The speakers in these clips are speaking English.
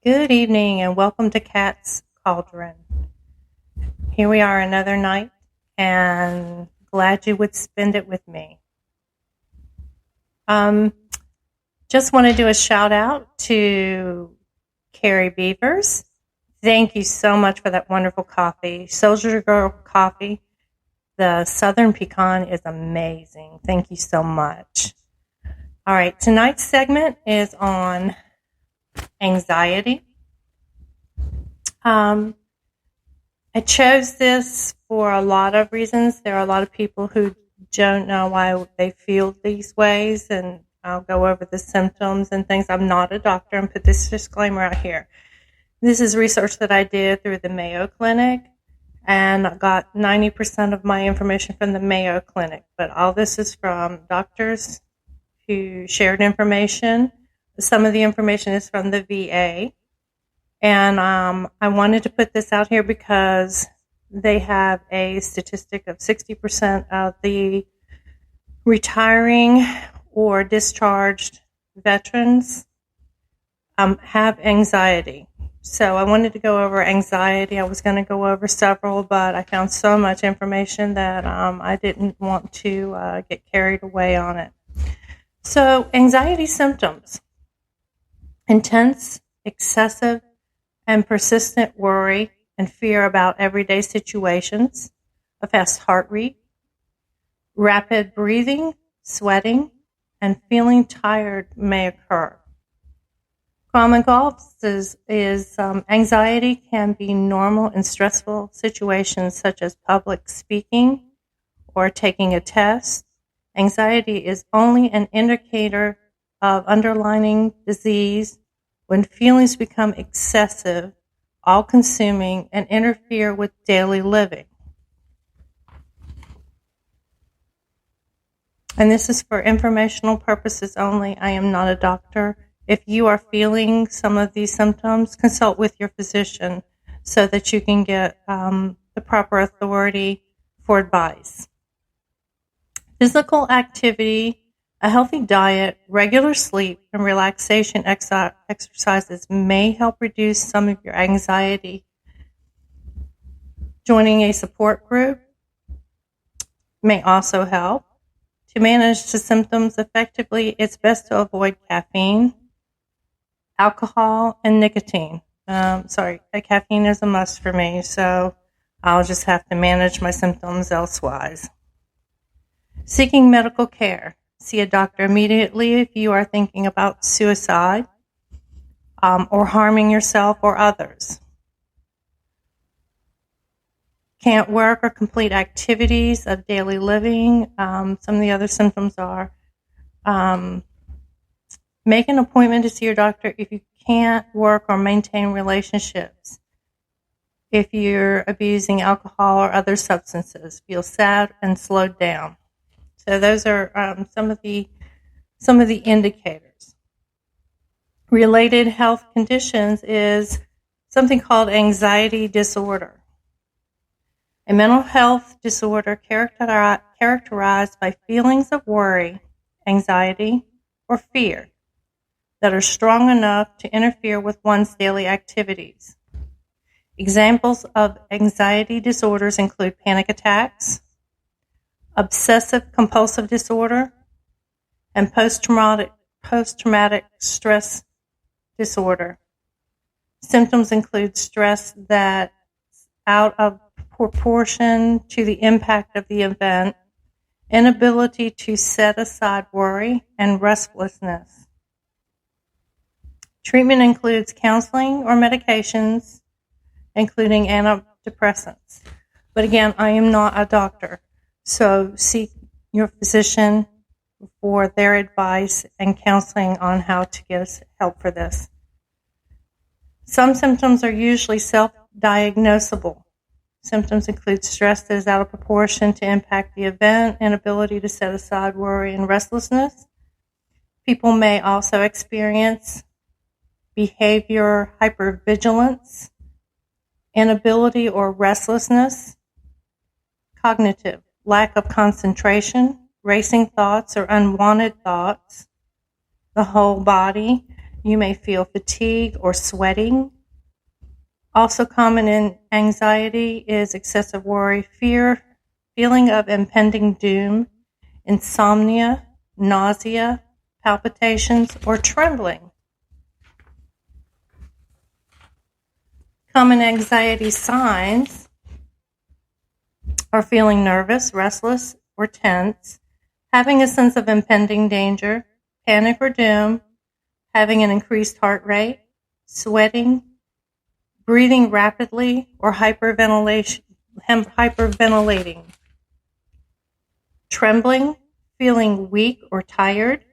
Good evening and welcome to Cat's Cauldron. Here we are another night and glad you would spend it with me. Just want to do a shout out to Carrie Beavers. Thank you so much for that wonderful coffee. Soldier Girl coffee. The Southern Pecan is amazing. Thank you so much. All right, tonight's segment is on anxiety. I chose this for a lot of reasons. There are a lot of people who don't know why they feel these ways, and I'll go over the symptoms and things. I'm not a doctor, and put this disclaimer out here. This is research that I did through the Mayo Clinic, and I got 90% of my information from the Mayo Clinic, but all this is from doctors who shared information. Some of the information is from the VA. And I wanted to put this out here because they have a statistic of 60% of the retiring or discharged veterans have anxiety. So I wanted to go over anxiety. I was going to go over several, but I found so much information that I didn't want to get carried away on it. So anxiety symptoms: intense, excessive, and persistent worry and fear about everyday situations, a fast heart rate, rapid breathing, sweating, and feeling tired may occur. Common causes is anxiety can be normal in stressful situations such as public speaking or taking a test. Anxiety is only an indicator of underlying disease when feelings become excessive, all-consuming, and interfere with daily living. And this is for informational purposes only. I am not a doctor. If you are feeling some of these symptoms, consult with your physician so that you can get the proper authority for advice. Physical activity, a healthy diet, regular sleep, and relaxation exercises may help reduce some of your anxiety. Joining a support group may also help. To manage the symptoms effectively, it's best to avoid caffeine, alcohol, and nicotine. Caffeine is a must for me, so I'll just have to manage my symptoms elsewise. Seeking medical care. See a doctor immediately if you are thinking about suicide or harming yourself or others. Can't work or complete activities of daily living. Some of the other symptoms are make an appointment to see your doctor if you can't work or maintain relationships. If you're abusing alcohol or other substances, feel sad and slowed down. So those are some of the indicators. Related health conditions is something called anxiety disorder, a mental health disorder characterized by feelings of worry, anxiety, or fear that are strong enough to interfere with one's daily activities. Examples of anxiety disorders include panic attacks, obsessive compulsive disorder, and post-traumatic stress disorder. Symptoms include stress that's out of proportion to the impact of the event, inability to set aside worry, and restlessness. Treatment includes counseling or medications, including antidepressants. But again, I am not a doctor. So seek your physician for their advice and counseling on how to get help for this. Some symptoms are usually self-diagnosable. Symptoms include stress that is out of proportion to impact the event, inability to set aside worry, and restlessness. People may also experience behavior hypervigilance, inability or restlessness, cognitive, lack of concentration, racing thoughts or unwanted thoughts, the whole body, You may feel fatigue or sweating. Also common in anxiety is excessive worry, fear, feeling of impending doom, insomnia, nausea, palpitations, or trembling. Common anxiety signs are feeling nervous, restless, or tense, having a sense of impending danger, panic or doom, having an increased heart rate, sweating, breathing rapidly, or hyperventilation, hyperventilating, trembling, feeling weak or tired,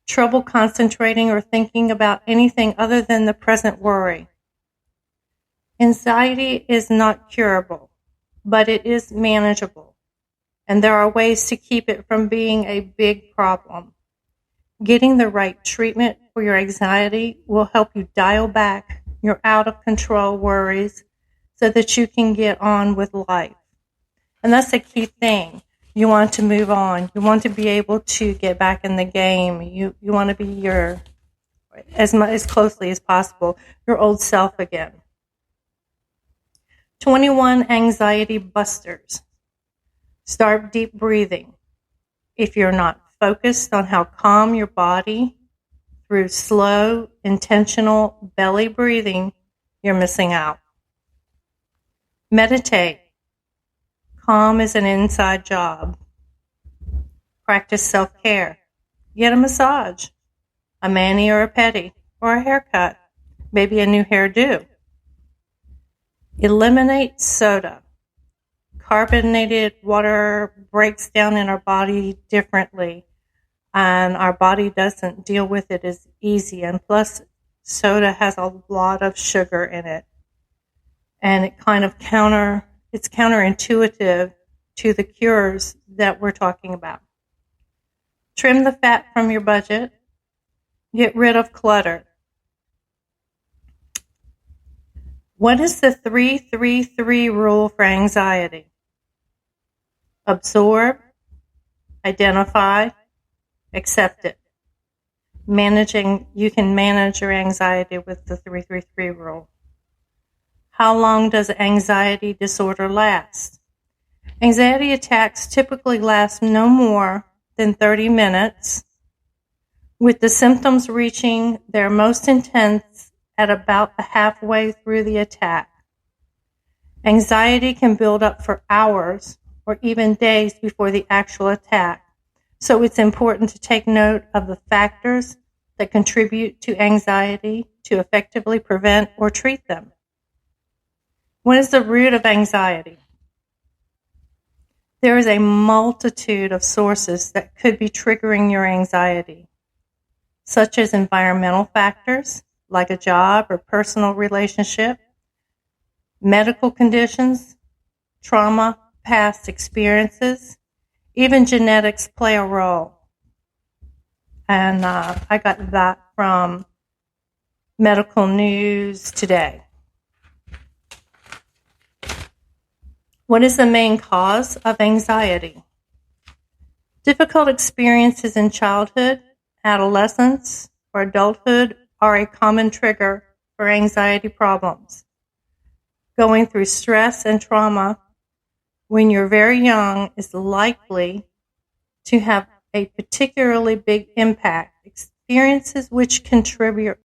trouble concentrating or thinking about anything other than the present worry. Anxiety is not curable, but it is manageable, and there are ways to keep it from being a big problem. Getting the right treatment for your anxiety will help you dial back your out-of-control worries so that you can get on with life. And that's the key thing. You want to move on. You want to be able to get back in the game. You want to be your, as closely as possible, your old self again. 21 anxiety busters. Start deep breathing. If you're not focused on how calm your body through slow, intentional belly breathing, you're missing out. Meditate. Calm is an inside job. Practice self-care. Get a massage, a mani or a pedi, or a haircut, maybe a new hairdo. Eliminate soda. Carbonated water breaks down in our body differently, and our body doesn't deal with it as easy. And plus, soda has a lot of sugar in it, and it's counterintuitive to the cures that we're talking about. Trim the fat from your budget. Get rid of clutter. What is the 3-3-3 rule for anxiety? Absorb, identify, accept it. You can manage your anxiety with the 3-3-3 rule. How long does anxiety disorder last? Anxiety attacks typically last no more than 30 minutes, with the symptoms reaching their most intense at about the halfway through the attack. Anxiety can build up for hours or even days before the actual attack, so it's important to take note of the factors that contribute to anxiety to effectively prevent or treat them. What is the root of anxiety? There is a multitude of sources that could be triggering your anxiety, such as environmental factors, like a job or personal relationship, medical conditions, trauma, past experiences, even genetics play a role. And I got that from Medical News Today. What is the main cause of anxiety? Difficult experiences in childhood, adolescence, or adulthood are a common trigger for anxiety problems. Going through stress and trauma when you're very young is likely to have a particularly big impact. Experiences which contribute